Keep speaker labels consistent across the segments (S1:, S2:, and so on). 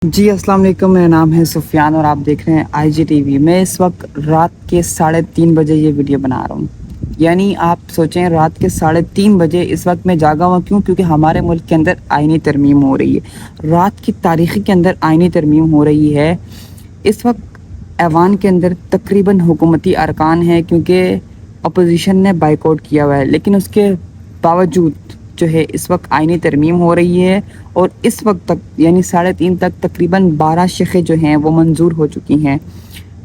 S1: जी अस्सलाम वालेकुम, मेरा नाम है सुफियान और आप देख रहे हैं IGTV। मैं इस वक्त रात के 3:30 बजे ये वीडियो बना रहा हूँ। यानी आप सोचें, रात के 3:30 बजे इस वक्त मैं जागा हुआ क्यों? क्योंकि हमारे मुल्क के अंदर आईनी तरमीम हो रही है। रात की तारीख़ के अंदर आईनी तरमीम हो रही है। इस वक्त ऐवान के अंदर तकरीबन हुकूमती अरकान हैं, क्योंकि अपोजिशन ने बाइकआउट किया हुआ है, लेकिन उसके बावजूद जो है इस वक्त आईनी तरमीम हो रही है। और इस वक्त तक यानी 3:30 तक तकरीबन 12 शेखें जो हैं वो मंजूर हो चुकी हैं।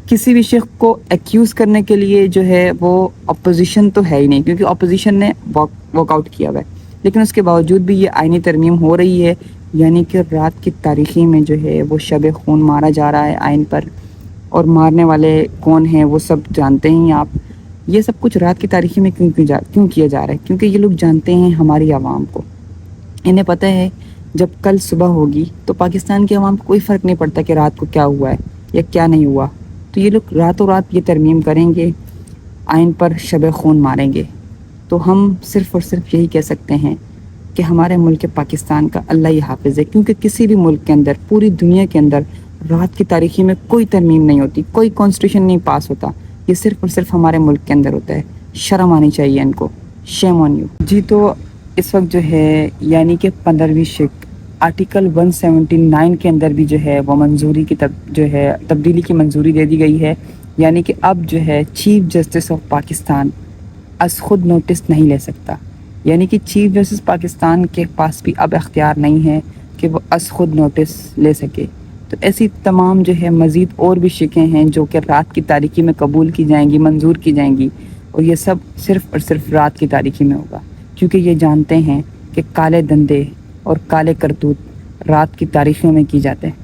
S1: किसी भी शेख को एक्यूज़ करने के लिए जो है वो अपोजिशन तो है ही नहीं, क्योंकि अपोजिशन ने वॉकआउट किया हुआ है, लेकिन उसके बावजूद भी ये आईनी तरमीम हो रही है। यानी कि रात की तारीख़ी में जो है वो शब खून मारा जा रहा है आइन पर, और मारने वाले कौन हैं वो सब जानते हैं आप। ये सब कुछ रात की तारीख़ी में क्यों किया जा रहा है? क्योंकि ये लोग जानते हैं हमारी आवाम को, इन्हें पता है जब कल सुबह होगी तो पाकिस्तान की आवाम को कोई फ़र्क नहीं पड़ता कि रात को क्या हुआ है या क्या नहीं हुआ। तो ये लोग रातों रात ये तरमीम करेंगे, आइन पर शब खून मारेंगे। तो हम सिर्फ़ और सिर्फ यही कह सकते हैं कि हमारे मुल्क पाकिस्तान का अल्लाह ही हाफ़िज़ है, क्योंकि किसी भी मुल्क के अंदर, पूरी दुनिया के अंदर रात की तारीख़ी में कोई तरमीम नहीं होती, कोई कॉन्स्टिट्यूशन नहीं पास होता। ये सिर्फ़ और सिर्फ हमारे मुल्क के अंदर होता है। शर्म आनी चाहिए इनको। Shame on you. जी, तो इस वक्त जो है यानी कि 15वीं शेख आर्टिकल 179 के अंदर भी जो है वो मंजूरी की तब्दीली की मंजूरी दे दी गई है। यानी कि अब जो है चीफ जस्टिस ऑफ पाकिस्तान अस खुद नोटिस नहीं ले सकता। यानी कि चीफ जस्टिस पाकिस्तान के पास भी अब इख्तियार नहीं है कि वो अस खुद नोटिस ले सके। तो ऐसी तमाम जो है मज़ीद और भी शिकें हैं जो कि रात की तारीख़ी में कबूल की जाएंगी, मंजूर की जाएंगी, और ये सब सिर्फ़ और सिर्फ रात की तारीख़ी में होगा, क्योंकि ये जानते हैं कि काले धंधे और काले करतूत रात की तारीख़ों में की जाते हैं।